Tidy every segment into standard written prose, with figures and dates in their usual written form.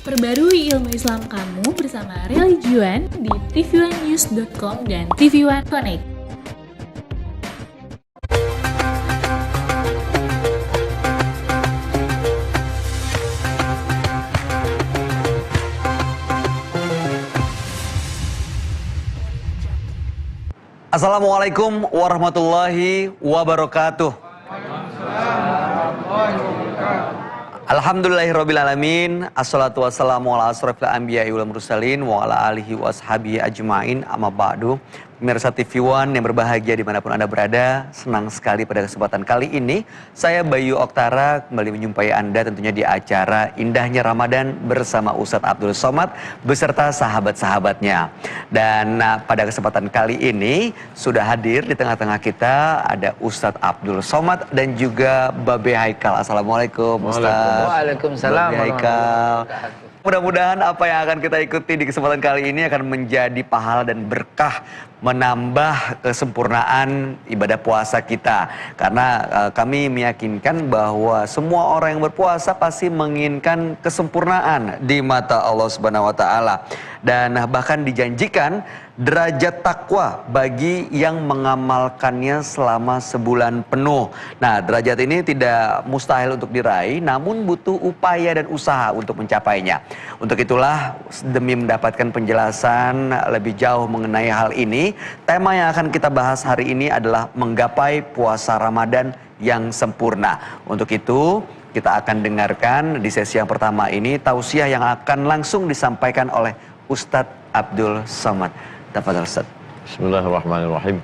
Perbarui ilmu Islam kamu bersama Religion di tv1news.com dan TV1 Connect. Assalamualaikum warahmatullahi wabarakatuh. Alhamdulillahirrabbilalamin. Assalatu wassalamu ala asrafil anbiya'i wal mursalin wa ala alihi wa ashabihi ajma'in, amma ba'du. Pemirsa TV1 yang berbahagia dimanapun Anda berada, senang sekali pada kesempatan kali ini saya Bayu Oktara kembali menjumpai Anda tentunya di acara Indahnya Ramadan bersama Ustadz Abdul Somad beserta sahabat-sahabatnya. Dan pada kesempatan kali ini sudah hadir di tengah-tengah kita ada Ustadz Abdul Somad dan juga Babe Haikal. Assalamualaikum Ustadz. Waalaikumsalam. Babe Haikal. Mudah-mudahan apa yang akan kita ikuti di kesempatan kali ini akan menjadi pahala dan berkah, menambah kesempurnaan ibadah puasa kita. Karena kami meyakinkan bahwa semua orang yang berpuasa pasti menginginkan kesempurnaan di mata Allah Subhanahu wa taala. Dan bahkan dijanjikan derajat takwa bagi yang mengamalkannya selama sebulan penuh. Nah, derajat ini tidak mustahil untuk diraih, namun butuh upaya dan usaha untuk mencapainya. Untuk itulah, demi mendapatkan penjelasan lebih jauh mengenai hal ini, tema yang akan kita bahas hari ini adalah menggapai puasa Ramadan yang sempurna. Untuk itu, kita akan dengarkan di sesi yang pertama ini tausiah yang akan langsung disampaikan oleh Ustadz Abdul Somad. Tafadhol Ustadz. Bismillahirrahmanirrahim.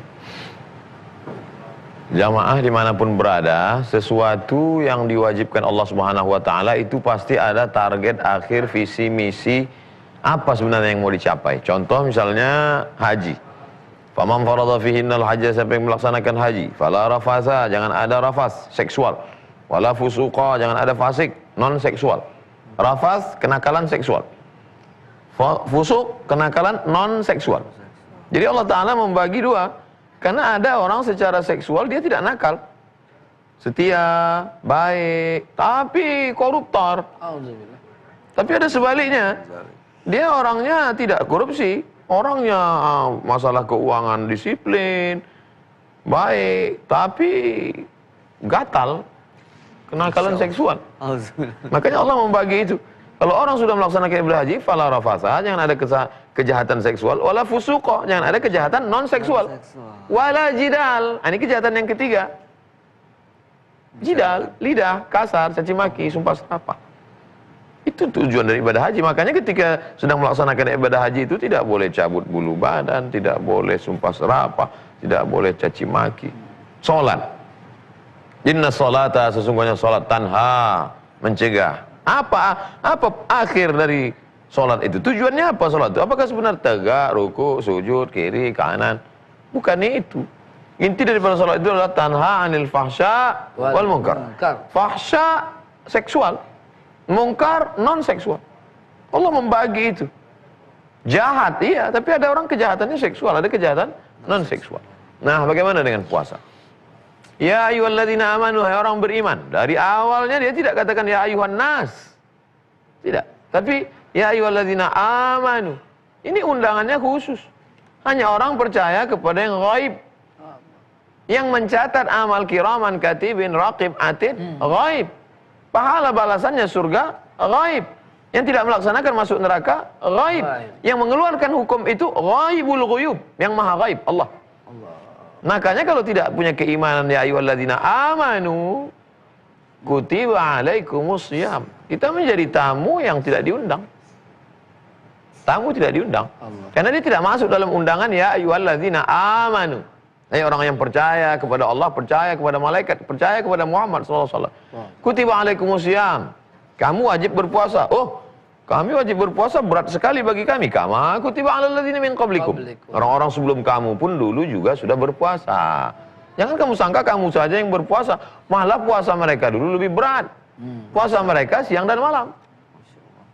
Jamaah dimanapun berada, sesuatu yang diwajibkan Allah Subhanahu wa taala itu pasti ada target akhir, visi, misi, apa sebenarnya yang mau dicapai. Contoh misalnya haji. Faman farada fihinnal hajja, siapa yang melaksanakan haji, fala rafasa, jangan ada rafas seksual. Wala fusuqa, jangan ada fasik non seksual. Rafas kenakalan seksual. Fusuk kenakalan non seksual. Jadi Allah Ta'ala membagi dua. Karena ada orang secara seksual dia tidak nakal, setia, baik, tapi koruptor. Tapi ada sebaliknya, dia orangnya tidak korupsi, orangnya masalah keuangan disiplin, baik, tapi gatal, kenakalan seksual. Makanya Allah membagi itu. Kalau orang sudah melaksanakan ibadah haji, fala rafasa, jangan ada kejahatan seksual, wala fusuqa, jangan ada kejahatan non seksual, wala jidal. Ini kejahatan yang ketiga. Jidal, lidah, kasar, caci maki, sumpah serapah. Itu tujuan dari ibadah haji. Makanya ketika sedang melaksanakan ibadah haji itu tidak boleh cabut bulu badan, tidak boleh sumpah serapah, tidak boleh caci maki. Salat. Inna salata, sesungguhnya salat tanha, mencegah. Apa akhir dari sholat itu? Tujuannya apa sholat itu? Apakah sebenarnya tegak, ruku, sujud, kiri, kanan? Bukannya itu. Inti daripada sholat itu adalah tanha anil fahsya wal munkar. Fahsya seksual, munkar non seksual. Allah membagi itu. Jahat iya, tapi ada orang kejahatannya seksual, ada kejahatan non seksual. Nah, bagaimana dengan puasa? Ya ayyuhalladzina amanu, hai orang beriman. Dari awalnya dia tidak katakan ya ayyuhan nas. Tidak. Tapi ya ayyuhalladzina amanu. Ini undangannya khusus. Hanya orang percaya kepada yang ghaib. Yang mencatat amal kiraman katibin raqib atid ghaib. Pahala balasannya surga ghaib. Yang tidak melaksanakan masuk neraka ghaib. Yang mengeluarkan hukum itu ghaibul ghuyub, yang maha ghaib, Allah. Makanya kalau tidak punya keimanan ya ayyuhalladzina amanu kutiba alaikumus syiyam, kita menjadi tamu yang tidak diundang. Tamu tidak diundang. Karena dia tidak masuk dalam undangan ya ayyuhalladzina amanu. Orang yang percaya kepada Allah, percaya kepada malaikat, percaya kepada Muhammad sallallahu alaihi wasallam. Kutiba alaikumus syiyam. Kamu wajib berpuasa. Oh, kami wajib berpuasa, berat sekali bagi kami. Kama kutiba alal ladzina min qablikum. Orang-orang sebelum kamu pun dulu juga sudah berpuasa. Jangan kamu sangka kamu saja yang berpuasa. Malah puasa mereka dulu lebih berat. Puasa mereka siang dan malam.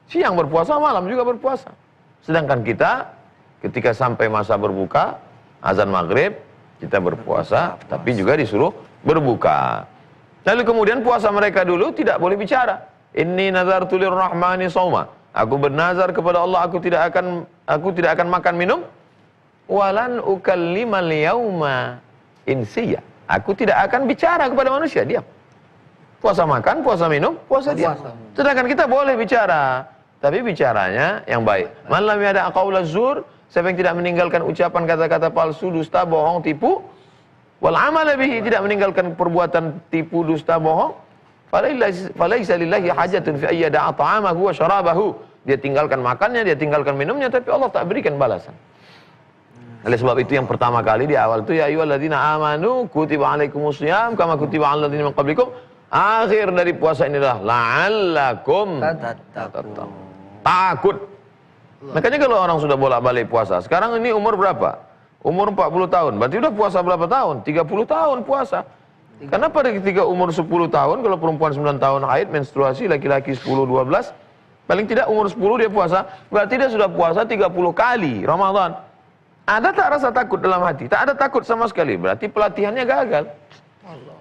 Siang berpuasa, malam juga berpuasa. Sedangkan kita ketika sampai masa berbuka, azan maghrib, kita berpuasa, tapi juga disuruh berbuka. Lalu kemudian puasa mereka dulu tidak boleh bicara. Inni nazartu lirrahmani shauma. Aku bernazar kepada Allah, aku tidak akan makan minum. Walan ukallimal yauma insiya. Aku tidak akan bicara kepada manusia, diam. Puasa makan, puasa minum, puasa diam. Sedangkan kita boleh bicara, tapi bicaranya yang baik. Man lam yada' qaula zur, siapa yang tidak meninggalkan ucapan kata-kata palsu, dusta, bohong, tipu, wal amal bihi, tidak meninggalkan perbuatan tipu, dusta, bohong, falaisa lillahi hajatun fi ayyada'a ta'amahu wa syarabahu. Dia tinggalkan makannya, dia tinggalkan minumnya, tapi Allah tak berikan balasan. Oleh sebab itu yang pertama kali di awal itu, ya ayyuhalladzina amanu kutiba alaikumusiyam kama kutiba alal ladzina min qablikum. Akhir dari puasa ini adalah la'allakum tattaqun. Takut. Makanya kalau orang sudah bolak-balik puasa, sekarang ini umur berapa? Umur 40 tahun. Berarti udah puasa berapa tahun? 30 tahun puasa. Karena pada ketika umur 10 tahun, kalau perempuan 9 tahun haid, menstruasi, laki-laki 10-12, paling tidak umur 10 dia puasa, berarti dia sudah puasa 30 kali Ramadan. Ada tak rasa takut dalam hati? Tak ada takut sama sekali, berarti pelatihannya gagal. Allah.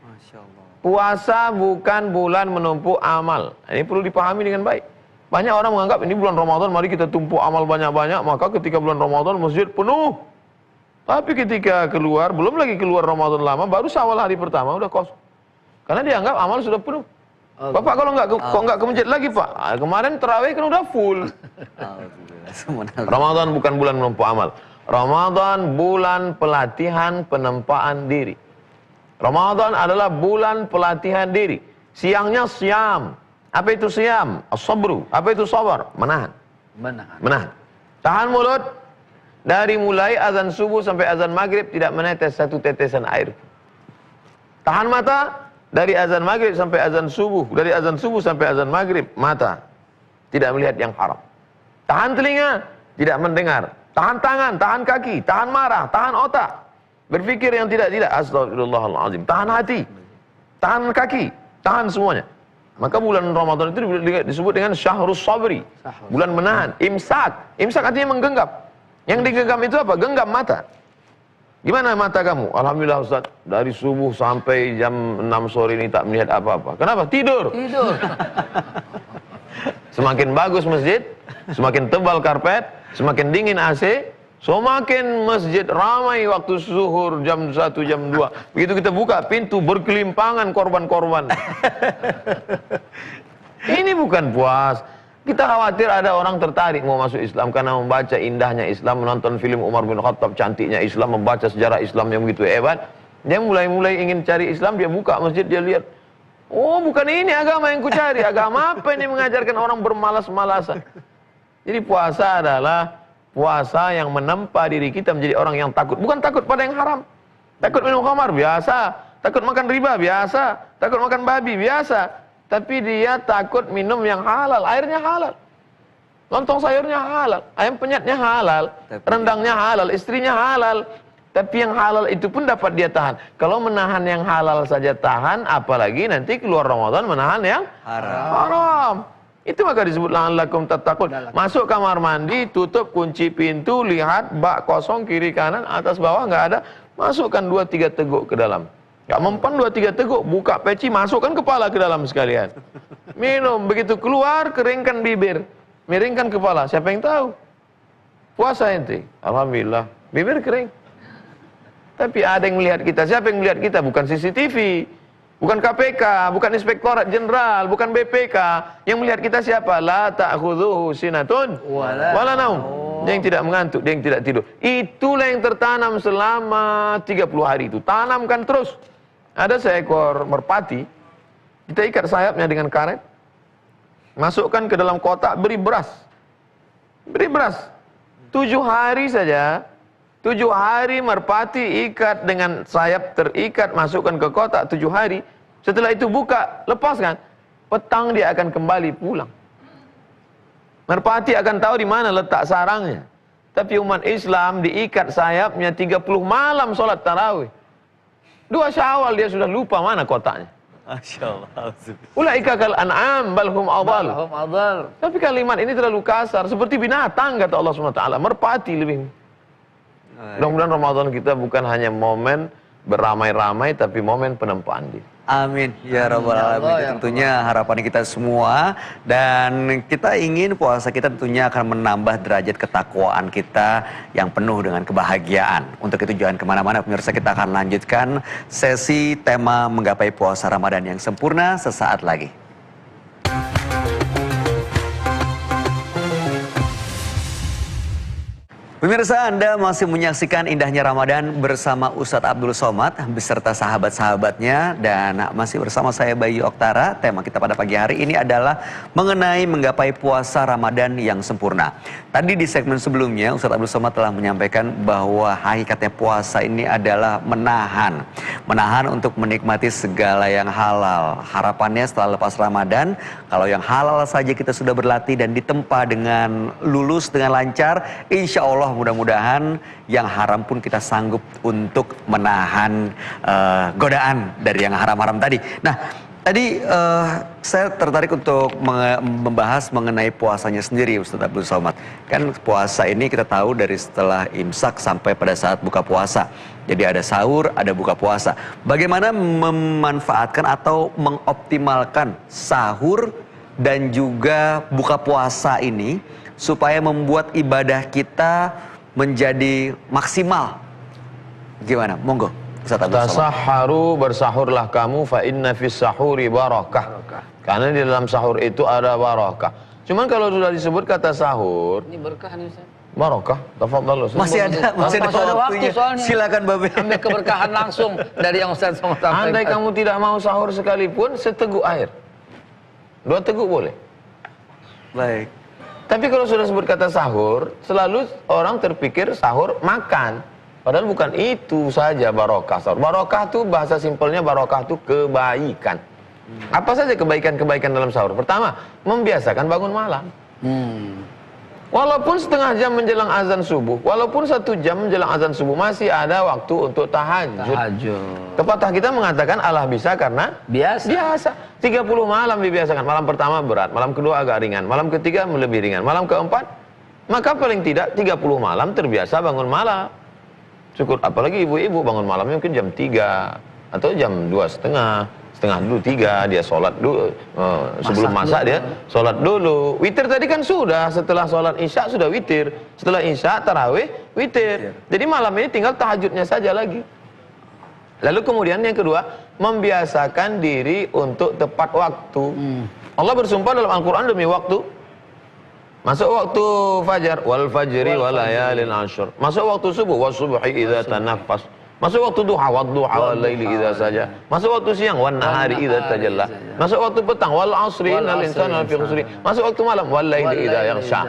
Masya Allah. Puasa bukan bulan menumpuk amal. Ini perlu dipahami dengan baik. Banyak orang menganggap ini bulan Ramadan, mari kita tumpuk amal banyak-banyak, maka ketika bulan Ramadan masjid penuh. Tapi ketika keluar, belum lagi keluar Ramadan lama, baru Syawal hari pertama udah kosong. Karena dianggap amal sudah penuh. Bapak kalau kok nggak ke masjid lagi Pak? Kemarin terawih kan udah full. Ramadan bukan bulan menumpuk amal. Ramadan bulan pelatihan penempaan diri. Ramadan adalah bulan pelatihan diri. Siangnya siam. Apa itu siam? As-sabru. Apa itu sabar? Menahan. Menahan. Tahan mulut. Dari mulai azan subuh sampai azan maghrib tidak menetes satu tetesan air. Tahan mata. Dari azan maghrib sampai azan subuh. Dari azan subuh sampai azan maghrib. Mata. Tidak melihat yang haram. Tahan telinga. Tidak mendengar. Tahan tangan. Tahan kaki. Tahan marah. Tahan otak. Berpikir yang tidak-tidak. Astagfirullahaladzim. Tahan hati. Tahan kaki. Tahan semuanya. Maka bulan Ramadan itu disebut dengan syahrus sabri. Bulan menahan. Imsak. Imsak artinya menggenggam. Yang digenggam itu apa? Genggam mata. Gimana mata kamu? Alhamdulillah Ustaz, dari subuh sampai jam 6 sore ini tak melihat apa-apa. Kenapa? Tidur. Semakin bagus masjid, semakin tebal karpet, semakin dingin AC, semakin masjid ramai waktu zuhur jam 1, jam 2. Begitu kita buka pintu, berkelimpangan korban-korban. Ini bukan puas. Kita khawatir ada orang tertarik mau masuk Islam karena membaca indahnya Islam, menonton film Umar bin Khattab, cantiknya Islam, membaca sejarah Islam yang begitu hebat. Dia mulai ingin cari Islam, dia buka masjid, dia lihat, oh bukan ini agama yang ku cari. Agama apa ini mengajarkan orang bermalas-malasan? Jadi puasa adalah puasa yang menempa diri kita menjadi orang yang takut. Bukan takut pada yang haram. Takut minum khamar, biasa. Takut makan riba, biasa. Takut makan babi, biasa. Tapi dia takut minum yang halal, airnya halal, lontong sayurnya halal, ayam penyetnya halal, rendangnya halal, istrinya halal. Tapi yang halal itu pun dapat dia tahan. Kalau menahan yang halal saja tahan, apalagi nanti keluar Ramadan menahan yang haram. Itu maka disebut la'allakum tattaqun. Masuk kamar mandi, tutup kunci pintu, lihat bak kosong kiri kanan, atas bawah nggak ada, masukkan 2-3 teguk ke dalam. Gak mempan 2-3 teguk, buka peci, masukkan kepala ke dalam sekalian. Minum, begitu keluar, keringkan bibir, miringkan kepala. Siapa yang tahu? Puasa ente. Alhamdulillah, bibir kering. Tapi ada yang melihat kita. Siapa yang melihat kita? Bukan CCTV, bukan KPK, bukan Inspektorat Jenderal, bukan BPK. Yang melihat kita siapa? La ta'khudhuhu sinatun wala naum. Dia yang tidak mengantuk, dia yang tidak tidur. Itulah yang tertanam selama 30 hari itu. Tanamkan terus. Ada seekor merpati, kita ikat sayapnya dengan karet, masukkan ke dalam kotak, beri beras. Beri beras. 7 hari saja, 7 hari merpati ikat dengan sayap terikat, masukkan ke kotak 7 hari. Setelah itu buka, lepaskan. Petang dia akan kembali pulang. Merpati akan tahu di mana letak sarangnya. Tapi umat Islam diikat sayapnya 30 malam sholat tarawih. 2 Syawal dia sudah lupa mana kotaknya. Masya Allah. Ulaika kal an'am balhum adal. Tapi kalimat ini terlalu kasar, seperti binatang kata Allah SWT. Merpati lebih. Mudah-mudahan Ramadan kita bukan hanya momen beramai-ramai, tapi momen penempaan diri. Amin ya rabbal alamin. Itu tentunya harapan kita semua, dan kita ingin puasa kita tentunya akan menambah derajat ketakwaan kita yang penuh dengan kebahagiaan. Untuk itu jangan kemana-mana pemirsa, kita akan lanjutkan sesi tema menggapai puasa Ramadan yang sempurna sesaat lagi. Pemirsa, Anda masih menyaksikan indahnya Ramadan bersama Ustadz Abdul Somad beserta sahabat-sahabatnya, dan masih bersama saya Bayu Oktara. Tema kita pada pagi hari ini adalah mengenai menggapai puasa Ramadan yang sempurna. Tadi di segmen sebelumnya Ustadz Abdul Somad telah menyampaikan bahwa hakikatnya puasa ini adalah menahan untuk menikmati segala yang halal. Harapannya setelah lepas Ramadan, kalau yang halal saja kita sudah berlatih dan ditempa dengan lulus dengan lancar, insya Allah mudah-mudahan yang haram pun kita sanggup untuk menahan godaan dari yang haram-haram tadi. Nah, tadi saya tertarik untuk membahas mengenai puasanya sendiri, Ustadz Abdul Somad. Kan puasa ini kita tahu dari setelah imsak sampai pada saat buka puasa. Jadi ada sahur, ada buka puasa. Bagaimana memanfaatkan atau mengoptimalkan sahur dan juga buka puasa ini supaya membuat ibadah kita menjadi maksimal? Gimana? Monggo Ustaz Abdul Somad. Tasahharu, bersahurlah kamu, fa inna fis sahuri barakah. Karena di dalam sahur itu ada barakah. Cuman kalau sudah disebut kata sahur, ini berkah nih Ustaz. Barakah, tafadhal Ustaz. Masih ada waktu soalnya. Silakan Babe. Ambil keberkahan langsung dari yang Ustaz sampaikan. Andai kamu tidak mau sahur sekalipun, seteguk air, 2 teguk boleh. Baik. Tapi kalau sudah sebut kata sahur, selalu orang terpikir sahur makan. Padahal bukan itu saja barokah sahur. Barokah itu bahasa simpelnya, barokah itu kebaikan. Apa saja kebaikan-kebaikan dalam sahur? Pertama, membiasakan bangun malam. Walaupun setengah jam menjelang azan subuh, walaupun 1 jam menjelang azan subuh, masih ada waktu untuk tahajud. Pepatah kita mengatakan Allah bisa karena biasa. 30 malam dibiasakan. Malam pertama berat, malam kedua agak ringan, malam ketiga lebih ringan, malam keempat, maka paling tidak 30 malam terbiasa bangun malam. Syukur, apalagi ibu-ibu bangun malamnya mungkin jam 3 atau jam 2:30. Setengah dulu 3 dia sholat dulu, sebelum masak dia sholat dulu. Witir tadi kan sudah, setelah sholat isya sudah witir, setelah isya tarawih witir. Jadi malam ini tinggal tahajudnya saja lagi. Lalu kemudian yang kedua, membiasakan diri untuk tepat waktu. Allah bersumpah dalam Al-Quran demi waktu. Masuk waktu fajar, wal fajri wal layalin ashur. Masuk waktu subuh, was subhi idza tanaffas. Masuk waktu duha, wadduha wal laili idza saja. Masuk waktu siang, wan nahari idza tajalla. Masuk waktu petang, wal asri innal insana lafi khusri. Masuk waktu malam, wal laili idza yaghsha.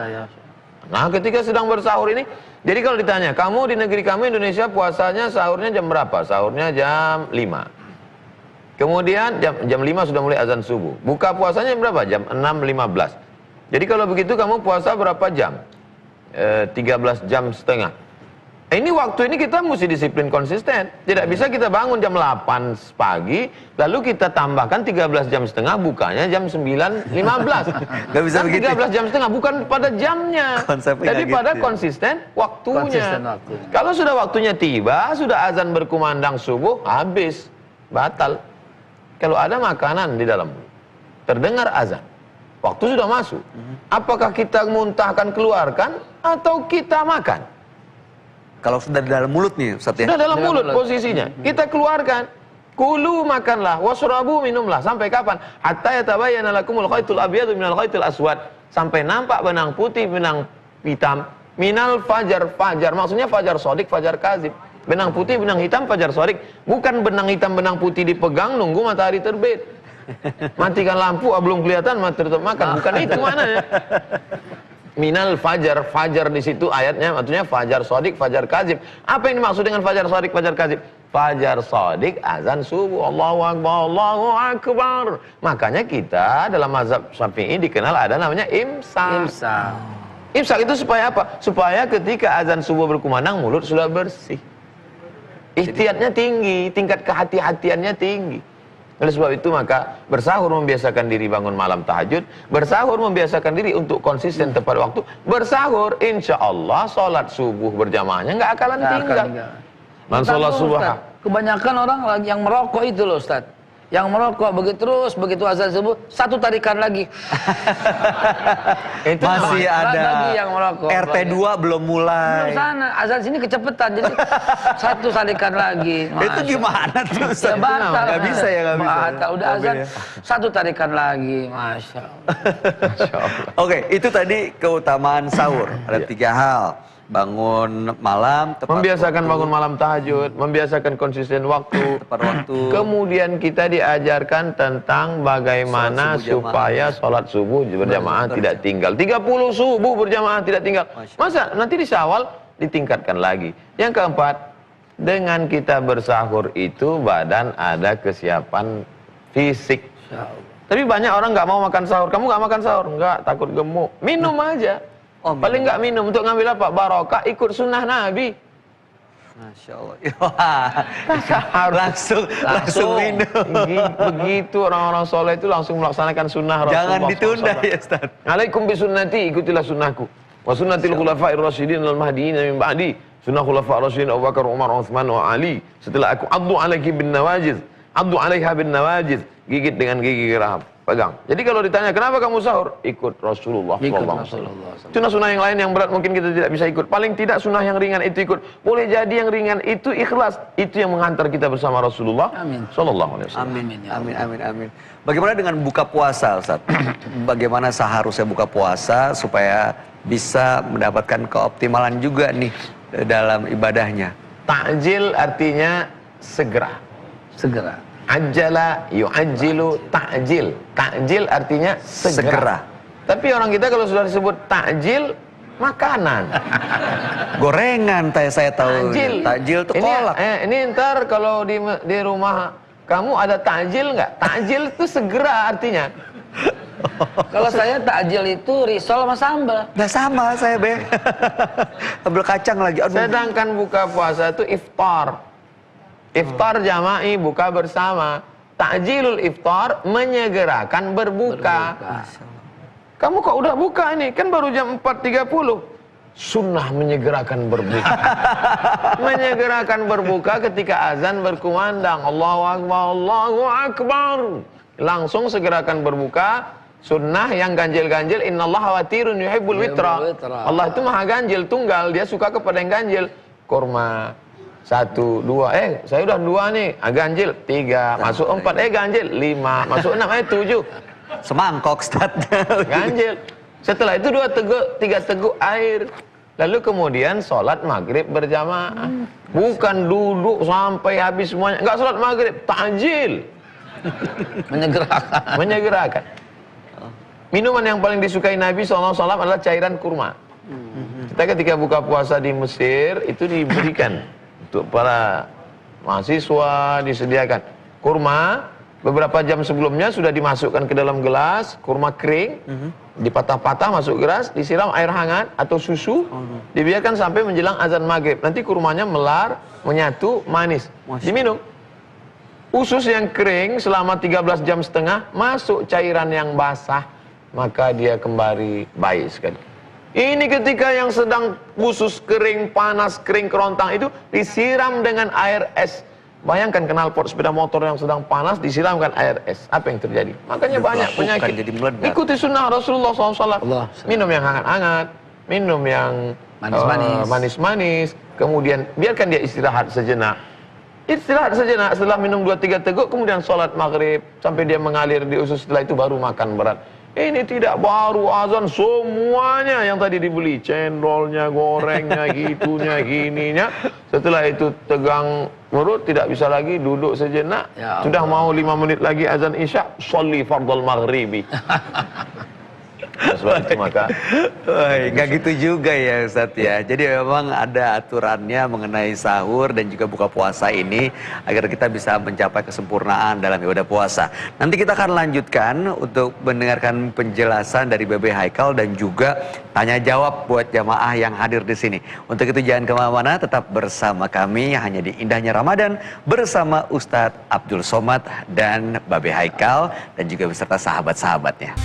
Nah, ketika sedang bersahur ini, jadi kalau ditanya, kamu di negeri kamu Indonesia puasanya sahurnya jam berapa? Sahurnya jam 5. Kemudian jam 5 sudah mulai azan subuh. Buka puasanya jam berapa? Jam 6.15. Jadi kalau begitu kamu puasa berapa jam? 13 jam setengah. Ini waktu ini kita mesti disiplin konsisten. Tidak bisa kita bangun jam 8 pagi, lalu kita tambahkan 13 jam setengah, bukanya jam 9.15. Gak bisa begitu. 13 jam setengah, bukan pada jamnya. Konsepnya Jadi gitu pada ya. konsisten waktunya. Kalau sudah waktunya tiba, sudah azan berkumandang subuh, habis. Batal. Kalau ada makanan di dalam, terdengar azan, waktu sudah masuk. Apakah kita muntahkan keluarkan atau kita makan? Kalau sudah di dalam mulut nih Ustaz ya. Sudah dalam mulut posisinya. Kita keluarkan. Kulu makanlah, wasrabu minumlah. Sampai kapan? Hatta yatabayyana lakumul khaitul abyadu minal khaitil aswad. Sampai nampak benang putih, benang hitam. Minal fajar, fajar. Maksudnya fajar sodik, fajar kazib. Benang putih, benang hitam, fajar sodik. Bukan benang hitam, benang putih dipegang nunggu matahari terbit. Matikan lampu, belum kelihatan, mati tetap makan. Bukan itu maknanya. Minal fajar, fajar di situ ayatnya maksudnya fajar sodik, fajar kazib. Apa yang dimaksud dengan fajar sodik, fajar kazib? Fajar sodik, azan subuh, Allahu Akbar, Allahu Akbar. Makanya kita dalam mazhab Syafi'i dikenal ada namanya imsak. Imsak itu supaya apa? Supaya ketika azan subuh berkumandang mulut sudah bersih. Ihtiyatnya tinggi, tingkat kehati-hatiannya tinggi. Oleh sebab itu maka bersahur membiasakan diri bangun malam tahajud, bersahur membiasakan diri untuk konsisten tepat waktu, bersahur insya Allah sholat subuh berjamaahnya nggak akan tinggal. Man sholat subuh. Kebanyakan orang lagi yang merokok itu loh Ustaz. Yang merokok begitu azan subuh, satu tarikan lagi. Itu Masih ada bagi yang merokok. RT 2 belum mulai. Belum sana, azan sini kecepetan, jadi satu tarikan lagi. Itu gimana tuh? Ya batal. Nggak bisa ya, nggak bisa. Batal, udah Nggak azan, ya. satu tarikan lagi, Masya Allah. Oke, itu tadi keutamaan sahur. Ada 3 hal. Bangun malam, tepat membiasakan waktu, bangun malam tahajud, membiasakan konsisten waktu. tepat waktu. Kemudian kita diajarkan tentang bagaimana Sholat subuh jamaah. supaya sholat subuh berjamaah tidak tinggal. 30 subuh berjamaah tidak tinggal. Masa nanti di Syawal ditingkatkan lagi. Yang keempat, dengan kita bersahur itu badan ada kesiapan fisik. Tapi banyak orang nggak mau makan sahur. Kamu nggak makan sahur? Nggak, takut gemuk. Minum aja. Oh, Paling nggak minum untuk ngambil apa? Barokah, ikut sunnah Nabi. Masya Allah. langsung minum. Begitu orang-orang soleh itu langsung melaksanakan sunnah Rasulullah. Jangan ditunda SAW. ya Ustaz. Alaikum bi sunnati, ikutilah sunnahku. Wa sunnatil khulafa'ir rasyidin al mahdiyyin min ba'di. Sunnah khulafa'ir rasyidin Abu Bakar, Umar, Utsman wa Ali. Setelah aku addu alaiki bin nawajiz. Addu alaiha bin nawajiz. Gigit dengan gigi geraham. Pegang. Jadi kalau ditanya kenapa kamu sahur? Ikut Rasulullah SAW. Sunnah-sunnah yang lain yang berat mungkin kita tidak bisa ikut. Paling tidak sunnah yang ringan itu ikut. Boleh jadi yang ringan itu ikhlas. Itu yang menghantar kita bersama Rasulullah Sallallahu Alaihi Wasallam. Amin. Bagaimana dengan buka puasa, Ustaz? Bagaimana seharusnya buka puasa supaya bisa mendapatkan keoptimalan juga nih dalam ibadahnya? Ta'jil artinya segera. Segera. Ajjala yu'ajjilu ta'jil. Ta'jil artinya segera. Tapi orang kita kalau sudah disebut ta'jil, makanan. Gorengan saya tahu. Takjil itu kolak. Ini ntar kalau di rumah kamu ada takjil nggak? Takjil itu segera artinya. Kalau saya takjil itu risol sama sambal. Nah sama saya be. Sambal kacang lagi. Aduh. Sedangkan buka puasa itu iftar. Iftar jama'i, buka bersama. Takjilul iftar menyegerakan berbuka. Kamu kok udah buka ini? Kan baru jam 4.30. Sunnah menyegerakan berbuka. Menyegerakan berbuka ketika azan berkumandang. Allahu Akbar, Allahu Akbar. Langsung segerakan berbuka. Sunnah yang ganjil-ganjil. Innallaha watirun yuhibbul witra. Allah itu maha ganjil, tunggal. Dia suka kepada yang ganjil. Kurma. 1, 2, saya udah 2 nih, ganjil 3, masuk 4, ganjil 5, masuk 6, 7. Semangkok Ustaz. Ganjil. Setelah itu 3 teguk air. Lalu kemudian sholat maghrib berjamaah. Bukan duduk sampai habis semuanya. Enggak sholat maghrib, takjil. Menyegerakan. Minuman yang paling disukai Nabi SAW adalah cairan kurma. Kita ketika buka puasa di Mesir itu diberikan untuk para mahasiswa, disediakan kurma. Beberapa jam sebelumnya sudah dimasukkan ke dalam gelas, kurma kering, dipatah-patah masuk gelas, disiram air hangat atau susu, dibiarkan sampai menjelang azan maghrib. Nanti kurmanya melar, menyatu, manis, diminum. Usus yang kering selama 13 jam setengah, masuk cairan yang basah, maka dia kembali baik sekali. Ini ketika yang sedang usus kering, panas, kering, kerontang itu disiram dengan air es. Bayangkan knalpot sepeda motor yang sedang panas disiramkan air es. Apa yang terjadi? Makanya banyak penyakit. Jadi meledak. Ikuti sunnah Rasulullah SAW. Minum yang hangat-hangat, minum yang manis-manis. Kemudian biarkan dia istirahat sejenak. Istirahat sejenak setelah minum 2-3 teguk, kemudian sholat maghrib sampai dia mengalir di usus. Setelah itu baru makan berat. Ini tidak baru azan, semuanya yang tadi dibeli, cendolnya, gorengnya, gitunya, gininya. Setelah itu tegang perut, tidak bisa lagi, duduk sejenak. Sudah mau 5 menit lagi azan isya, sholli fardal maghribi. Sebab itu maka nggak gitu juga ya Ustadz ya. Jadi memang ada aturannya mengenai sahur dan juga buka puasa ini agar kita bisa mencapai kesempurnaan dalam ibadah puasa. Nanti kita akan lanjutkan untuk mendengarkan penjelasan dari BB Haikal dan juga tanya jawab buat jamaah yang hadir di sini. Untuk itu jangan kemana-mana, tetap bersama kami hanya di Indahnya Ramadan bersama Ustadz Abdul Somad dan BB Haikal dan juga beserta sahabat-sahabatnya.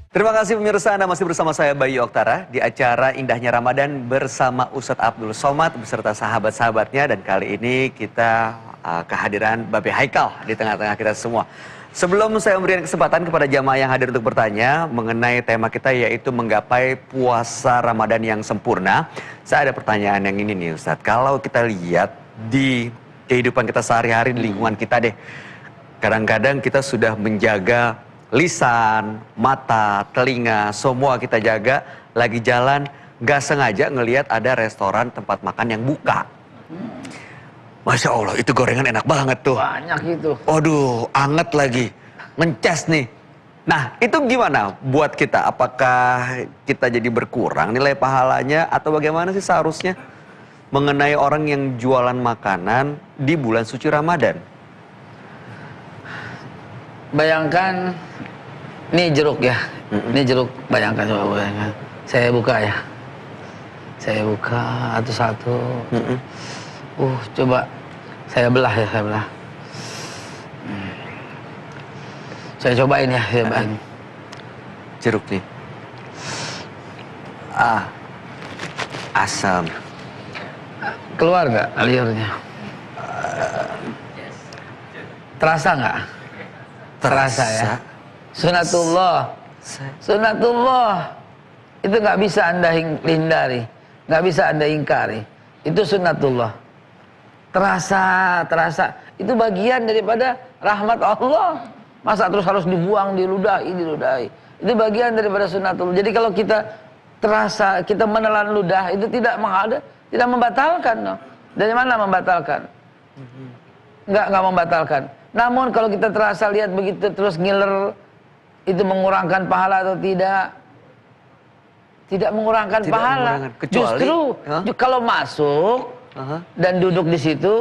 Terima kasih pemirsa, Anda masih bersama saya Bayu Oktara di acara Indahnya Ramadan bersama Ustadz Abdul Somad beserta sahabat-sahabatnya, dan kali ini kita kehadiran Babe Haikal di tengah-tengah kita semua. Sebelum saya memberikan kesempatan kepada jamaah yang hadir untuk bertanya mengenai tema kita yaitu menggapai puasa Ramadan yang sempurna, saya ada pertanyaan yang ini nih Ustadz. Kalau kita lihat di kehidupan kita sehari-hari di lingkungan kita deh, kadang-kadang kita sudah menjaga lisan, mata, telinga, semua kita jaga. Lagi jalan, gak sengaja ngelihat ada restoran tempat makan yang buka. Masya Allah, itu gorengan enak banget tuh. Banyak itu. Waduh, anget lagi. Mences nih. Nah, itu gimana buat kita? Apakah kita jadi berkurang nilai pahalanya? Atau bagaimana sih seharusnya mengenai orang yang jualan makanan di bulan suci Ramadan? Bayangkan, ini jeruk ya. Ini jeruk, bayangkan coba bayangkan. Saya buka ya. Saya buka satu-satu. Coba saya belah ya, saya belah. Saya cobain ya, saya cobain. Jeruk nih. Asam. Keluar nggak liurnya? Terasa nggak? Terasa ya. Sunatullah. Sunatullah. Itu nggak bisa Anda hindari, nggak bisa Anda ingkari. Itu sunatullah. Terasa. Itu bagian daripada rahmat Allah. Masa terus harus dibuang, diludahi. Itu bagian daripada sunatullah. Jadi kalau kita terasa, kita menelan ludah, itu tidak membatalkan. No. Dari mana membatalkan? Nggak membatalkan. Namun kalau kita terasa lihat begitu terus ngiler, itu mengurangkan pahala atau tidak? Tidak mengurangkan pahala. Justru kalau masuk dan duduk di situ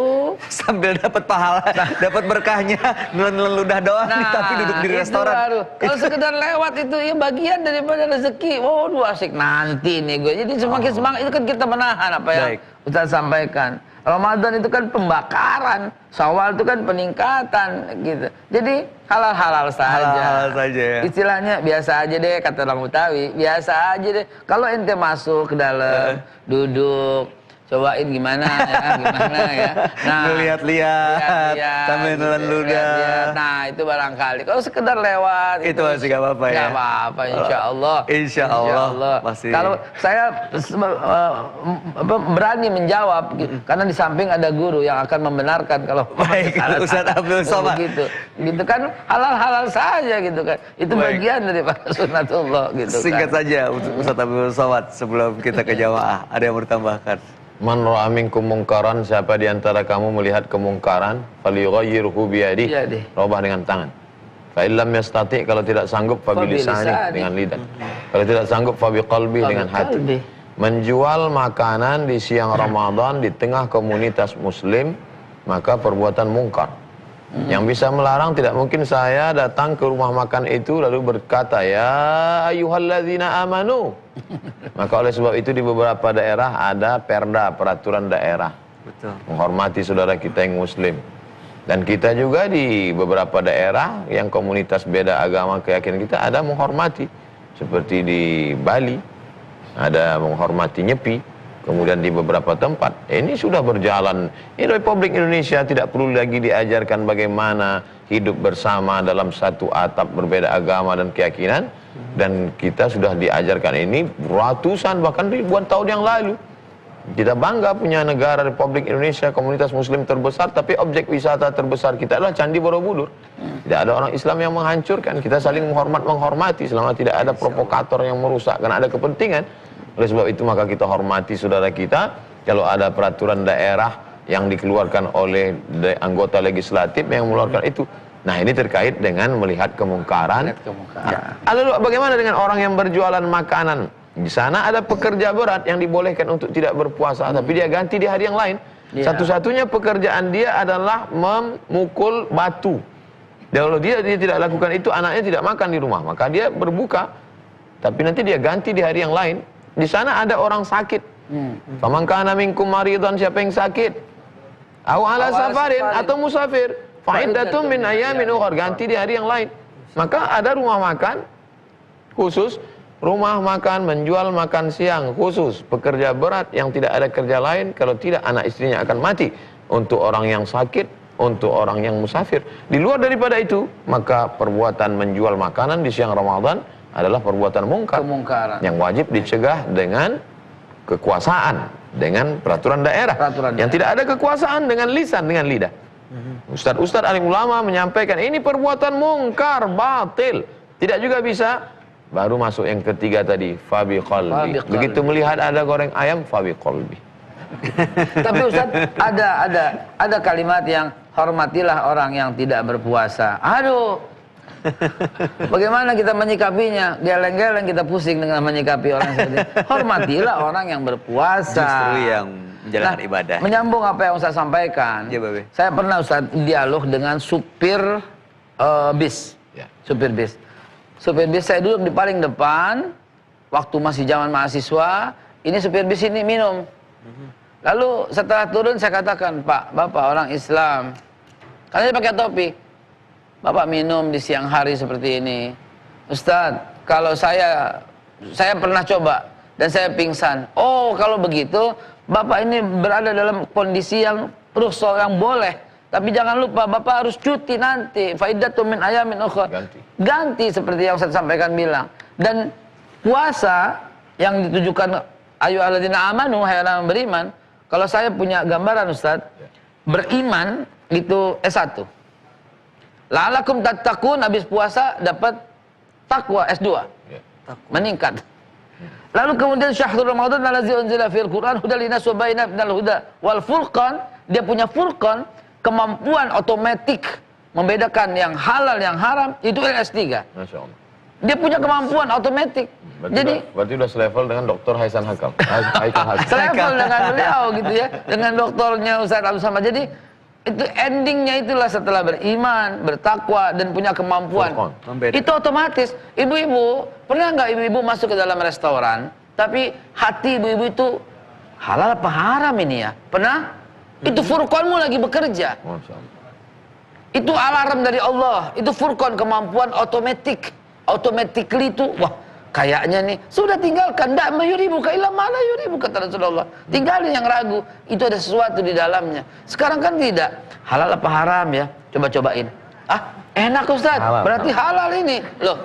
sambil dapat pahala, dapat berkahnya, nelen ludah doang, tapi duduk di restoran. Kalau sekedar lewat itu ya bagian daripada rezeki. Waduh, asik nanti nih gue. Jadi semakin semangat itu kan kita menahan apa yang Ustaz sampaikan. Ramadan itu kan pembakaran, Syawal itu kan peningkatan gitu. Jadi halal-halal saja. Halal saja ya. Istilahnya biasa aja deh, kata orang Betawi, biasa aja deh. Kalau ente masuk ke dalam, duduk, cobain gimana ya. Nah, lihat-lihat sambil nelen ludah. Nah, itu barangkali. Kalau sekedar lewat itu masih gak apa-apa ya. Gak apa-apa, insya Allah. Pasti. Kalau saya berani menjawab, karena di samping ada guru yang akan membenarkan kalau baik, Ustadz Abdul Somad. Gitu kan, halal-halal saja gitu kan. Itu bagian daripada sunatullah gitu. Singkat saja Ustadz Abdul Somad sebelum kita ke jamaah, ada yang bertambahkan? Man ra'a minkum mungkaran, siapa di antara kamu melihat kemungkaran, falyughayyirhu biyadihi, rubah dengan tangan. Fa illam yastati, kalau tidak sanggup fa bilisani, dengan lidah. Kalau tidak sanggup fa biqalbi, dengan hati. Menjual makanan di siang Ramadan di tengah komunitas muslim, maka perbuatan mungkar. Yang bisa melarang, tidak mungkin saya datang ke rumah makan itu lalu berkata, ya ayyuhalladzina amanu. Maka oleh sebab itu di beberapa daerah ada perda, peraturan daerah. Betul. Menghormati saudara kita yang muslim. Dan kita juga di beberapa daerah yang komunitas beda agama keyakinan kita ada menghormati. Seperti di Bali, ada menghormati Nyepi. Kemudian di beberapa tempat, ini sudah berjalan. Ini Republik Indonesia tidak perlu lagi diajarkan bagaimana hidup bersama dalam satu atap berbeda agama dan keyakinan. Dan kita sudah diajarkan ini ratusan bahkan ribuan tahun yang lalu. Kita bangga punya negara Republik Indonesia, komunitas muslim terbesar, tapi objek wisata terbesar kita adalah Candi Borobudur. Tidak ada orang Islam yang menghancurkan, kita saling menghormati selama tidak ada provokator yang merusak, karena ada kepentingan. Oleh sebab itu maka kita hormati saudara kita. Kalau ada peraturan daerah yang dikeluarkan oleh anggota legislatif yang mengeluarkan itu, nah ini terkait dengan melihat kemungkaran. Lalu bagaimana dengan orang yang berjualan makanan? Di sana ada pekerja berat yang dibolehkan untuk tidak berpuasa, tapi dia ganti di hari yang lain. Satu-satunya pekerjaan dia adalah memukul batu. Dan kalau dia tidak lakukan itu, anaknya tidak makan di rumah, maka dia berbuka, tapi nanti dia ganti di hari yang lain. Di sana ada orang sakit. Faman kana minkum maridan, siapa yang sakit? Aw ala safarin, atau musafir. Fa iddatun min ayyamin ukhra, ganti di hari yang lain. Maka ada rumah makan khusus rumah makan, menjual makan siang khusus pekerja berat yang tidak ada kerja lain, kalau tidak anak istrinya akan mati, untuk orang yang sakit, untuk orang yang musafir. Di luar daripada itu, maka perbuatan menjual makanan di siang Ramadan adalah perbuatan mungkar, Kemungkaran. yang wajib dicegah dengan kekuasaan, dengan peraturan daerah. Yang tidak ada kekuasaan dengan lisan, dengan lidah. Ustadz alim ulama menyampaikan ini perbuatan mungkar, batil. Tidak juga bisa. Baru masuk yang ketiga tadi, fabi qalbi. Begitu melihat ada goreng ayam, fabi qalbi. Tapi Ustaz, ada kalimat yang hormatilah orang yang tidak berpuasa. Aduh, bagaimana kita menyikapinya? Geleng-geleng kita pusing dengan menyikapi orang seperti itu. Hormatilah orang yang berpuasa. Justru yang menjalankan ibadah. Menyambung apa yang Ustaz sampaikan. Ya, Babe. Saya pernah Ustaz dialog dengan supir bis. Ya. Supir bis. Supir bis saya duduk di paling depan waktu masih zaman mahasiswa. Ini supir bis ini minum. Lalu setelah turun saya katakan, Pak, Bapak orang Islam, karena dia pakai topi, Bapak minum di siang hari seperti ini. Ustadz, kalau saya pernah coba dan saya pingsan. Oh, kalau begitu Bapak ini berada dalam kondisi yang rukhsah, yang boleh. Tapi jangan lupa Bapak harus cuti nanti. Faidatu min ayamin ukhra. Ganti seperti yang saya sampaikan bilang. Dan puasa yang ditujukan ayu alladzina amanu, hai orang yang beriman. Kalau saya punya gambaran Ustaz, beriman itu S1. La'alakum tattaqun, habis puasa dapat takwa S2. Meningkat. Lalu kemudian syahrul Ramadan allazi unzila fil Qur'an hudal linnas wa bayyinatin minal huda wal furqan, dia punya furqan, kemampuan otomatik membedakan yang halal yang haram, itu S3. Masya Allah. Dia punya kemampuan otomatik. Berarti udah selevel dengan Dr. Hasan Hakam. Selevel dengan beliau gitu ya, dengan doktornya Ustaz Abdul Samad. Jadi itu endingnya itulah setelah beriman, bertakwa dan punya kemampuan. Itu otomatis. Ibu-ibu, pernah nggak ibu-ibu masuk ke dalam restoran, tapi hati ibu-ibu itu halal apa haram ini ya? Pernah? Itu furqanmu lagi bekerja. Itu alarm dari Allah. Itu furqan, kemampuan otomatik. Automatically itu, wah kayaknya nih, sudah tinggalkan. Ndak mayuribuka illa ma la yuribuka, kata Rasulullah. Tinggalin yang ragu, itu ada sesuatu di dalamnya. Sekarang kan tidak. Halal apa haram ya? Coba-cobain. Ah, enak Ustaz, halal, berarti halal ini. Loh,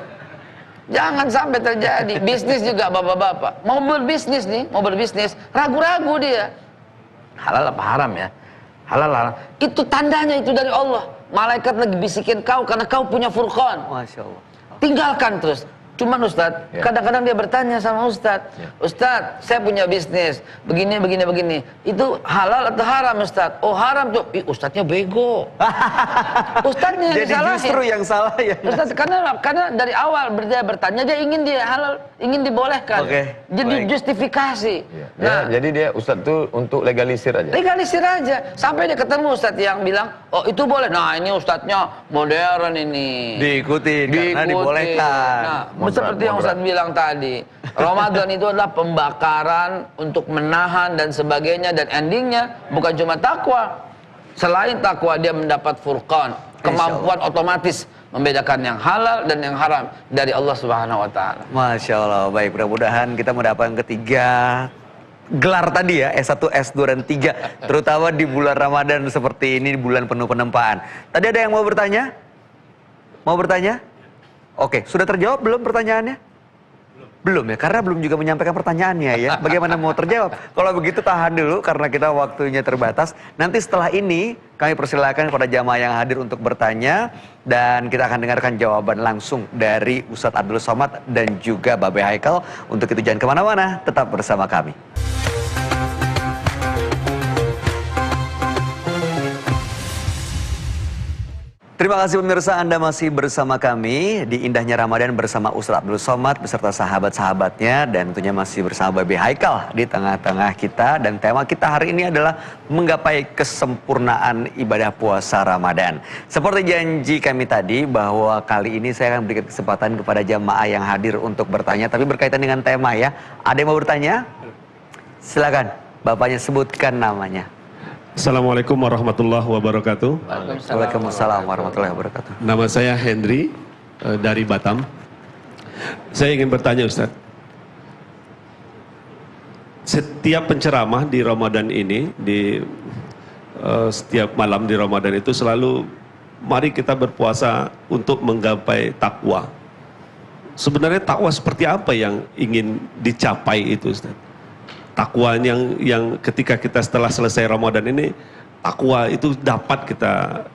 jangan sampai terjadi. Bisnis juga bapak-bapak. Mau berbisnis nih, mau berbisnis, ragu-ragu dia. Halal apa haram ya? Halal haram. Itu tandanya itu dari Allah. Malaikat lagi bisikin kau karena kau punya furqan. Masya Allah. Tinggalkan terus. Cuman Ustadz, kadang-kadang dia bertanya sama Ustadz, Ustadz, saya punya bisnis, begini. Itu halal atau haram Ustadz? Oh haram tuh. Ih, Ustadznya bego. Ustadznya yang Jadi disalahin. justru yang salah ya. Ustadz, karena dari awal dia bertanya, dia ingin dia halal, ingin dibolehkan. Jadi justifikasi. Nah, jadi dia Ustadz tuh untuk legalisir aja. Legalisir aja. Sampai dia ketemu Ustadz yang bilang, oh itu boleh. Nah ini Ustadznya modern ini. Diikuti karena dibolehkan. Nah, seperti yang Ustadz bilang tadi, Ramadan itu adalah pembakaran untuk menahan dan sebagainya, dan endingnya bukan cuma takwa. Selain takwa dia mendapat furqan, kemampuan otomatis membedakan yang halal dan yang haram dari Allah Subhanahu wa taala. Masya Allah. Baik, mudah-mudahan kita mendapat yang ketiga gelar tadi ya, S1, S2 dan 3, terutama di bulan Ramadan seperti ini, di bulan penuh penempaan. Tadi ada yang mau bertanya? Mau bertanya? Oke, sudah terjawab belum pertanyaannya? Belum ya, karena belum juga menyampaikan pertanyaannya ya. Bagaimana mau terjawab? Kalau begitu tahan dulu karena kita waktunya terbatas. Nanti setelah ini kami persilakan kepada jamaah yang hadir untuk bertanya, dan kita akan dengarkan jawaban langsung dari Ustadz Abdul Somad dan juga Babe Haikal. Untuk itu jangan kemana-mana, tetap bersama kami. Terima kasih pemirsa, Anda masih bersama kami di Indahnya Ramadan bersama Ustadz Abdul Somad beserta sahabat-sahabatnya, dan tentunya masih bersama Babe Haikal di tengah-tengah kita. Dan tema kita hari ini adalah menggapai kesempurnaan ibadah puasa Ramadan. Seperti janji kami tadi bahwa kali ini saya akan berikan kesempatan kepada jamaah yang hadir untuk bertanya, tapi berkaitan dengan tema ya. Ada yang mau bertanya? Silakan, Bapaknya sebutkan namanya. Assalamualaikum warahmatullahi wabarakatuh. Waalaikumsalam warahmatullahi wabarakatuh. Nama saya Hendri dari Batam. Saya ingin bertanya Ustaz. Setiap penceramah di Ramadan ini, setiap malam di Ramadan itu selalu, mari kita berpuasa untuk menggapai takwa. Sebenarnya takwa seperti apa yang ingin dicapai itu Ustaz? Takwa yang ketika kita setelah selesai Ramadan ini, takwa itu dapat kita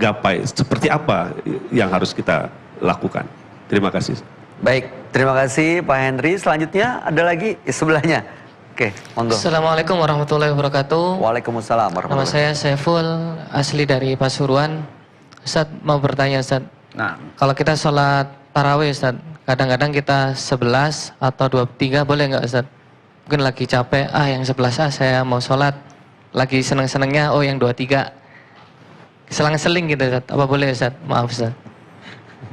gapai. Seperti apa yang harus kita lakukan? Terima kasih. Baik, terima kasih Pak Henry. Selanjutnya ada lagi sebelahnya. Oke, monggo. Assalamualaikum warahmatullahi wabarakatuh. Waalaikumsalam Nama warahmatullahi saya Saiful, asli dari Pasuruan. Ustaz mau bertanya Ustaz. Nah, Kalau kita sholat tarawih Ustaz, kadang-kadang kita 11 atau 23 boleh nggak Ustaz? Mungkin lagi capek, yang 11 saya mau sholat. Lagi seneng-senengnya, yang 23. Selang-seling gitu Ustaz, apa boleh Ustaz? Maaf Ustaz.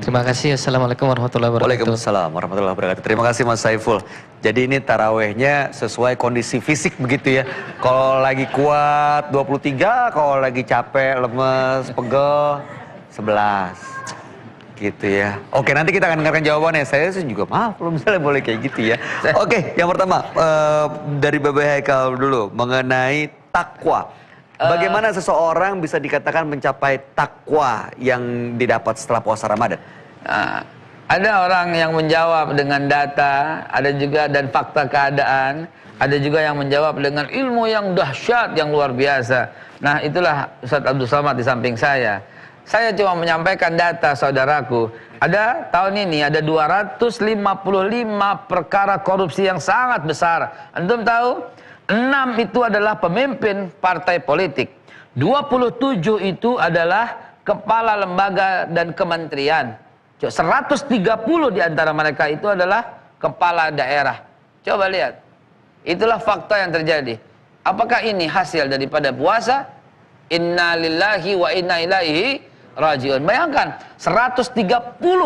Terima kasih. Assalamualaikum warahmatullahi wabarakatuh. Waalaikumsalam warahmatullahi wabarakatuh. Terima kasih Mas Saiful. Jadi ini tarawehnya sesuai kondisi fisik begitu ya. Kalau lagi kuat 23, kalau lagi capek, lemes, pegel 11. Gitu ya. Oke, nanti kita akan dengarkan jawabannya. Saya sih juga maaf kalau misalnya boleh kayak gitu ya. Oke, yang pertama dari Bapak Haikal dulu mengenai takwa. Bagaimana seseorang bisa dikatakan mencapai takwa yang didapat setelah puasa Ramadan? Nah, ada orang yang menjawab dengan data, ada juga dan fakta keadaan, ada juga yang menjawab dengan ilmu yang dahsyat, yang luar biasa. Nah, itulah Ustaz Abdul Somad di samping saya. Saya cuma menyampaikan data, saudaraku. Ada tahun ini ada 255 perkara korupsi yang sangat besar. Antum tahu? 6 itu adalah pemimpin partai politik. 27 itu adalah kepala lembaga dan kementerian. 130 di antara mereka itu adalah kepala daerah. Coba lihat. Itulah fakta yang terjadi. Apakah ini hasil daripada puasa? Inna lillahi wa inna ilaihi rajiun. Bayangkan, 130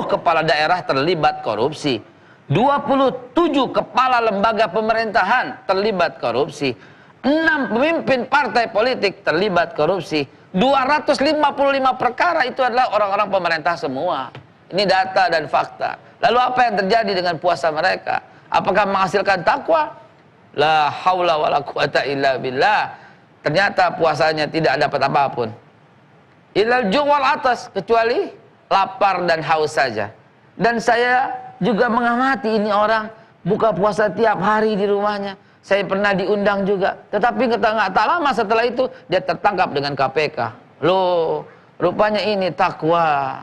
kepala daerah terlibat korupsi. 27 kepala lembaga pemerintahan terlibat korupsi. 6 pemimpin partai politik terlibat korupsi. 255 perkara itu adalah orang-orang pemerintah semua. Ini data dan fakta. Lalu apa yang terjadi dengan puasa mereka? Apakah menghasilkan takwa? La haula wala quwata illa billah. Ternyata puasanya tidak dapat apapun. Ilal juwal atas, kecuali lapar dan haus saja. Dan saya juga mengamati ini orang buka puasa tiap hari di rumahnya. Saya pernah diundang juga. Tetapi nggak tak lama setelah itu dia tertangkap dengan KPK. Loh, rupanya ini takwa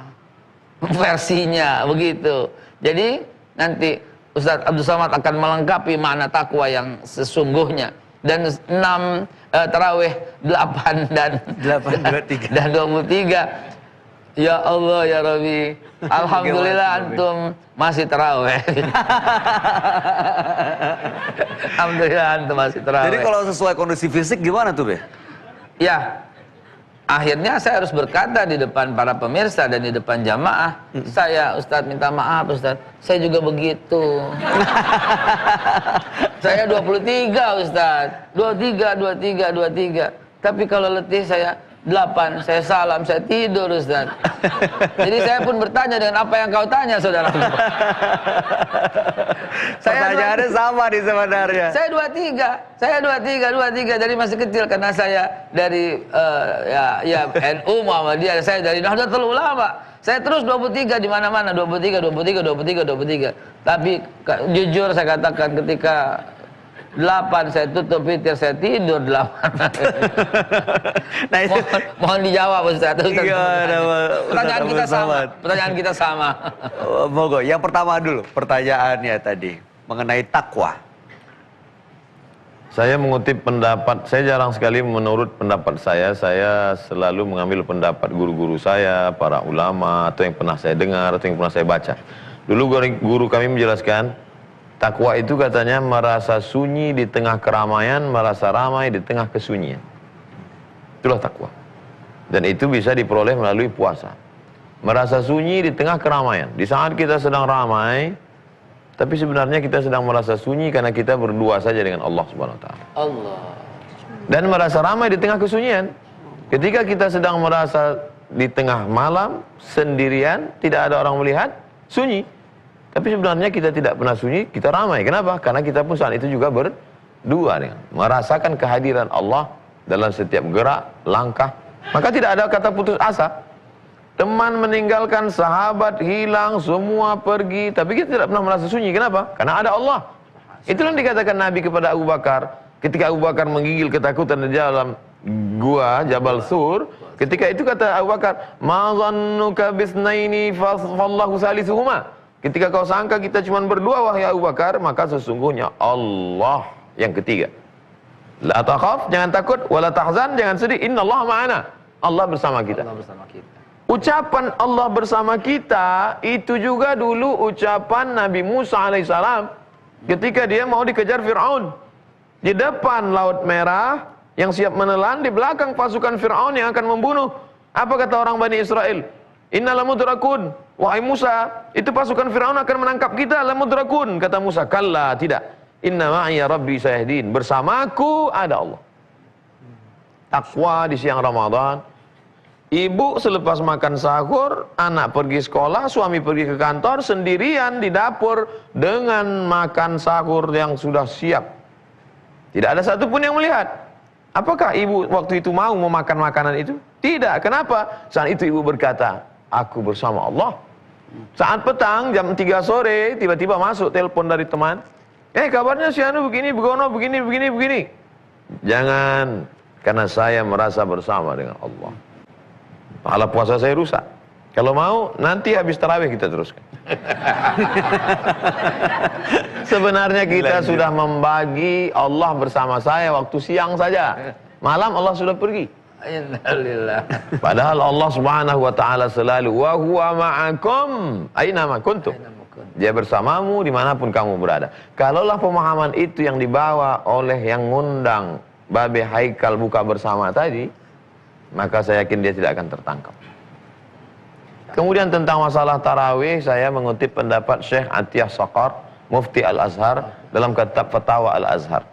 versinya begitu. Jadi nanti Ustaz Abdul Somad akan melengkapi makna takwa yang sesungguhnya. Dan 6 tarawih 8 dan 23 dan 23. Ya Allah ya Rabbi, alhamdulillah antum masih tarawih. Alhamdulillah antum masih tarawih. Jadi kalau sesuai kondisi fisik gimana tuh, Be? Ya, akhirnya saya harus berkata di depan para pemirsa dan di depan jamaah, saya Ustadz minta maaf Ustadz, saya juga begitu. Saya 23 Ustadz, 23. Tapi kalau letih saya 8, saya salam, saya tidur Ustadz. Jadi saya pun bertanya dengan apa yang kau tanya saudara. Pertanyaannya sama nih sebenarnya. Saya 23 dari masih kecil karena saya dari NU Muhammadiyah, saya dari Nahdlatul Ulama. Saya terus 23 di mana-mana, 23. Tapi jujur saya katakan ketika 8 saya tutup fitir, saya tidur 8. Nah, itu mohon dijawab Ustaz. Pertanyaan kita sama. Mogo, yang pertama dulu pertanyaannya tadi mengenai takwa. Saya mengutip pendapat, saya jarang sekali menurut pendapat saya selalu mengambil pendapat guru-guru saya, para ulama, atau yang pernah saya dengar, atau yang pernah saya baca. Dulu guru kami menjelaskan, takwa itu katanya merasa sunyi di tengah keramaian, merasa ramai di tengah kesunyian. Itulah takwa. Dan itu bisa diperoleh melalui puasa. Merasa sunyi di tengah keramaian. Di saat kita sedang ramai, tapi sebenarnya kita sedang merasa sunyi karena kita berdua saja dengan Allah Subhanahu wa taala. Allah. Dan merasa ramai di tengah kesunyian. Ketika kita sedang merasa di tengah malam, sendirian, tidak ada orang melihat, sunyi. Tapi sebenarnya kita tidak pernah sunyi, kita ramai. Kenapa? Karena kita pun saat itu juga berdua nih, merasakan kehadiran Allah dalam setiap gerak, langkah. Maka tidak ada kata putus asa. Teman meninggalkan, sahabat hilang, semua pergi, tapi kita tidak pernah merasa sunyi. Kenapa? Karena ada Allah. Itulah yang dikatakan Nabi kepada Abu Bakar. Ketika Abu Bakar menggigil ketakutan di dalam gua Jabal Sur, ketika itu kata Abu Bakar, "Ma dhannuka bisnaini fallahu salisuhuma." Ketika kau sangka kita cuma berdua wahai Abu Bakar, maka sesungguhnya Allah yang ketiga. La takhaf, jangan takut, wala tahzan, jangan sedih, innallaha ma'ana. Allah bersama kita. Allah bersama kita. Ucapan Allah bersama kita itu juga dulu ucapan Nabi Musa alaihissalam ketika dia mau dikejar Fir'aun. Di depan Laut Merah yang siap menelan, di belakang pasukan Fir'aun yang akan membunuh. Apa kata orang Bani Israel? Inna lamudrakun. Wahai Musa, itu pasukan Fir'aun akan menangkap kita, lamudrakun. Kata Musa, kalla, tidak. Inna ma'iya rabbi sayahdin. Bersamaku ada Allah. Takwa di siang Ramadan. Ibu selepas makan sahur, anak pergi sekolah, suami pergi ke kantor, sendirian di dapur dengan makan sahur yang sudah siap. Tidak ada satupun yang melihat. Apakah ibu waktu itu mau memakan makanan itu? Tidak. Kenapa? Saat itu ibu berkata, aku bersama Allah. Saat petang jam 3 sore tiba-tiba masuk telepon dari teman. Kabarnya si Anu begini, begono, begini. Jangan, karena saya merasa bersama dengan Allah. Pahala puasa saya rusak. Kalau mau, nanti habis tarawih kita teruskan. Sebenarnya kita sudah membagi Allah bersama saya waktu siang saja. Malam Allah sudah pergi. Innalillah. Padahal Allah Subhanahu wa taala selalu wa huwa ma'akum aina ma kuntum. Dia bersamamu dimanapun kamu berada. Kalaulah pemahaman itu yang dibawa oleh yang ngundang Babe Haikal buka bersama tadi, maka saya yakin dia tidak akan tertangkap. Kemudian tentang masalah tarawih, saya mengutip pendapat Syekh Atiyah Saqar, Mufti Al-Azhar, dalam kitab Fatawa Al-Azhar.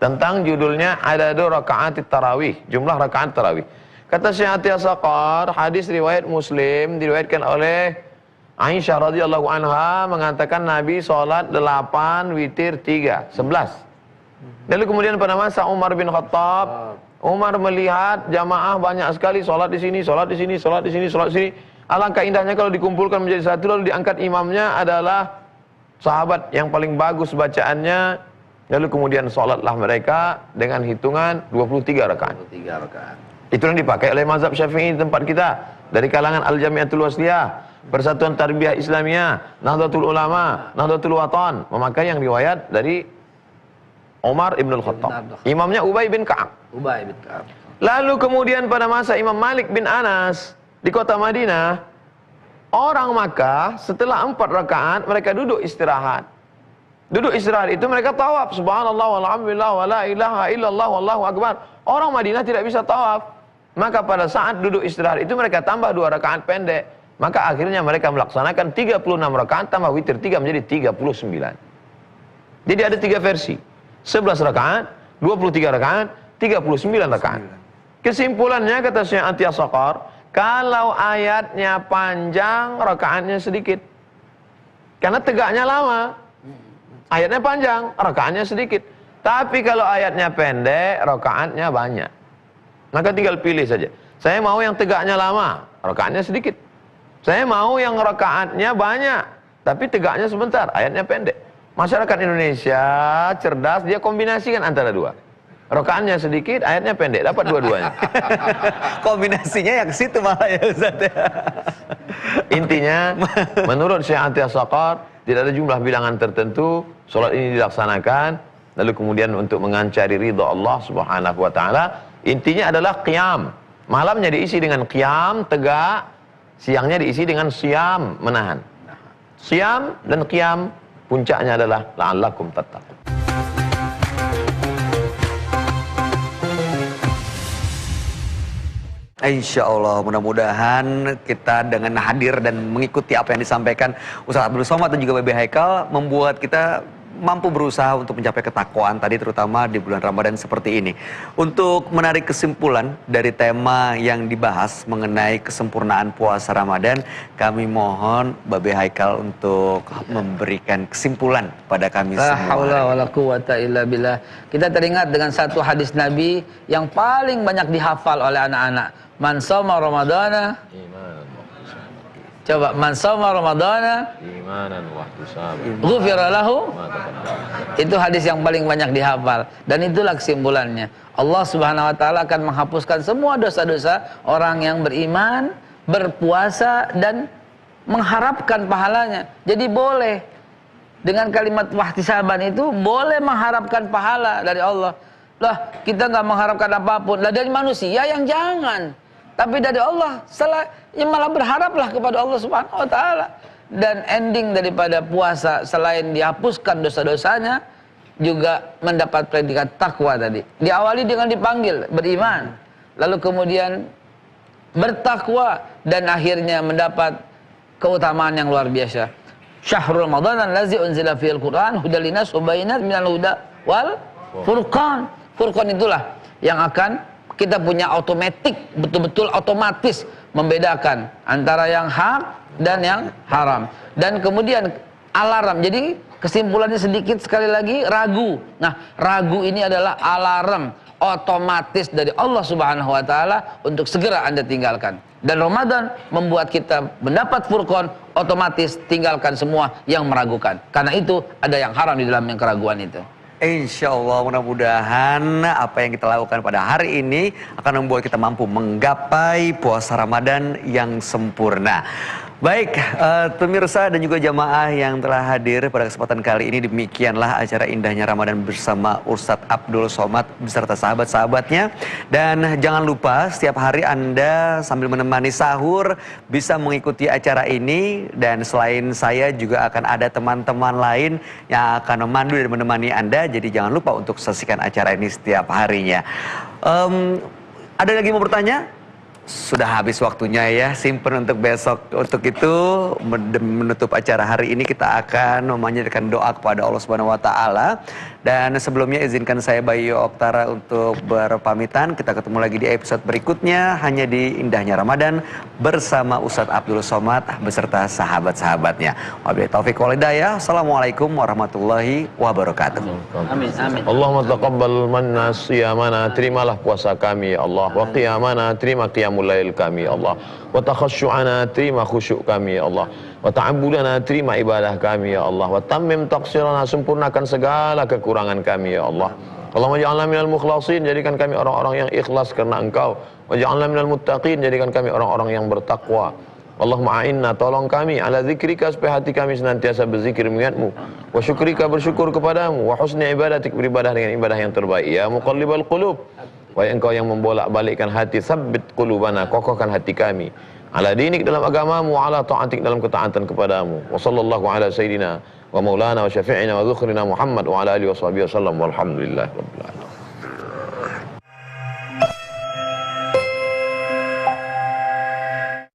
Tentang judulnya Adadu Raka'at Tarawih, jumlah rakaat tarawih. Kata Syekh Atiyah Saqar, hadis riwayat Muslim diriwayatkan oleh Aisyah radhiyallahu anha mengatakan Nabi salat 8, witir 3, 11. Lalu kemudian pada masa Umar bin Khattab, Umar melihat jamaah banyak sekali salat di sini, salat di sini, salat di sini, salat di sini. Alangkah indahnya kalau dikumpulkan menjadi satu lalu diangkat imamnya adalah sahabat yang paling bagus bacaannya. Lalu kemudian sholatlah mereka dengan hitungan 23 rakaat. 23 rakaat. Itu yang dipakai oleh mazhab Syafi'i di tempat kita. Dari kalangan Al-Jami'atul Wasliyah, Persatuan Tarbiyah Islamiyah, Nahdlatul Ulama, Nahdlatul Watan, memakai yang riwayat dari Umar ibn Khattab. Imamnya Ubay bin Ka'ab. Ubay bin Ka'ab. Lalu kemudian pada masa Imam Malik bin Anas di kota Madinah, orang Makkah setelah 4 rakaat mereka duduk istirahat. Duduk istirahat itu mereka tawaf, subhanallah walhamdulillah wala ilaha illallah wallahu akbar. Orang Madinah tidak bisa tawaf. Maka pada saat duduk istirahat itu mereka tambah 2 rakaat pendek. Maka akhirnya mereka melaksanakan 36 rakaat tambah witir 3 menjadi 39. Jadi ada 3 versi. 11 rakaat, 23 rakaat, 39 rakaat. Kesimpulannya kata Syekh Atiyah Saqar, kalau ayatnya panjang, rakaatnya sedikit. Karena tegaknya lama. Ayatnya panjang, rakaatnya sedikit. Tapi kalau ayatnya pendek, rakaatnya banyak. Maka tinggal pilih saja. Saya mau yang tegaknya lama, rakaatnya sedikit. Saya mau yang rakaatnya banyak, tapi tegaknya sebentar, ayatnya pendek. Masyarakat Indonesia cerdas, dia kombinasikan antara dua. Rakaatnya sedikit, ayatnya pendek, dapat dua-duanya. Kombinasinya yang ke situ malah ya Ustaz. Intinya, menurut Syekh Atiyah Saqar, tidak ada jumlah bilangan tertentu, sholat ini dilaksanakan, lalu kemudian untuk mengancari ridha Allah Subhanahu wa taala, intinya adalah qiyam. Malamnya diisi dengan qiyam, tegak, siangnya diisi dengan siyam, menahan. Siyam dan qiyam puncaknya adalah la'allakum tattaqun. Insya Allah, mudah-mudahan kita dengan hadir dan mengikuti apa yang disampaikan Ustaz Abdul Somad dan juga Babe Haikal membuat kita mampu berusaha untuk mencapai ketakwaan tadi, terutama di bulan Ramadan seperti ini. Untuk menarik kesimpulan dari tema yang dibahas mengenai kesempurnaan puasa Ramadan, kami mohon Babe Haikal untuk memberikan kesimpulan pada kami La semua. haula wala quwata illa billah. Kita teringat dengan satu hadis Nabi yang paling banyak dihafal oleh anak-anak. Man shoma Ramadana, coba, man shoma Ramadana Imanan wa ihtisaban. ghufira lahu. Itu hadis yang paling banyak dihafal, dan itulah kesimpulannya. Allah Subhanahu wa taala akan menghapuskan semua dosa-dosa orang yang beriman, berpuasa dan mengharapkan pahalanya. Jadi boleh dengan kalimat wahtisaban itu boleh mengharapkan pahala dari Allah. Lah, kita nggak mengharapkan apapun. Lah, dari manusia yang jangan. Tapi dari Allah, yang malah berharaplah kepada Allah Subhanahu wa taala. Dan ending daripada puasa selain dihapuskan dosa-dosanya, juga mendapat predikat takwa tadi. Diawali dengan dipanggil beriman, lalu kemudian bertakwa, dan akhirnya mendapat keutamaan yang luar biasa. Syahrul Ramadan allazi unzila fihil Qur'an hudal linnas wa bayyinat minal huda wal furqan. Furqan itulah yang akan kita punya otomatis, betul-betul otomatis membedakan antara yang hak dan yang haram. Dan kemudian alarm. Jadi kesimpulannya sedikit sekali lagi, ragu. Nah, ragu ini adalah alarm otomatis dari Allah Subhanahu wa taala untuk segera Anda tinggalkan. Dan Ramadan membuat kita mendapat furqan, otomatis tinggalkan semua yang meragukan. Karena itu ada yang haram di dalam yang keraguan itu. Insya Allah, mudah-mudahan apa yang kita lakukan pada hari ini akan membuat kita mampu menggapai puasa Ramadan yang sempurna. Baik, pemirsa dan juga jamaah yang telah hadir pada kesempatan kali ini, demikianlah acara indahnya Ramadan bersama Ustadz Abdul Somad beserta sahabat-sahabatnya. Dan jangan lupa setiap hari Anda sambil menemani sahur bisa mengikuti acara ini. Dan selain saya juga akan ada teman-teman lain yang akan memandu dan menemani Anda. Jadi jangan lupa untuk saksikan acara ini setiap harinya. Ada lagi mau bertanya? Sudah habis waktunya ya, simpen untuk besok. Untuk itu menutup acara hari ini kita akan memanjatkan doa kepada Allah Subhanahu wa taala. Dan sebelumnya izinkan saya Bayu Oktara untuk berpamitan. Kita ketemu lagi di episode berikutnya hanya di Indahnya Ramadan bersama Ustadz Abdul Somad beserta sahabat-sahabatnya. Wabillahi taufiq wal hidayah. Assalamualaikum warahmatullahi wabarakatuh. Amin, amin. Allahumma taqabbal manna siyamana, terimalah puasa kami ya Allah, wa qiyamana, terima qiyamul lail kami ya Allah, wa takhasyu'ana, terima khusyuk kami ya Allah, wa ta'abbudana, terima ibadah kami ya Allah, wa tammim taqsirana, sempurnakan segala kekurangan kami ya Allah. Allahumma ja'alna minal mukhlasin, jadikan kami orang-orang yang ikhlas karena Engkau. Wa ja'alna minal muttaqin, jadikan kami orang-orang yang bertakwa. Allahumma a'inna, tolong kami ala zikrika, supaya hati kami senantiasa berzikir mengingat-Mu, wa syukrika, bersyukur kepadamu, wa husni ibadatik, beribadah dengan ibadah yang terbaik. Ya muqallibal qulub, wahai Engkau yang membolak-balikkan hati, sabbit qulubana, kokohkan hati kami ala dinik, dalam agamamu, ala ta'atik, dalam ketaatan kepadamu. Wa sallallahu ala sayyidina wa maulana wa syafi'ina wa dzukhrina Muhammad wa ala alihi wa sahbihi wasallam, walhamdulillah rabbil alamin.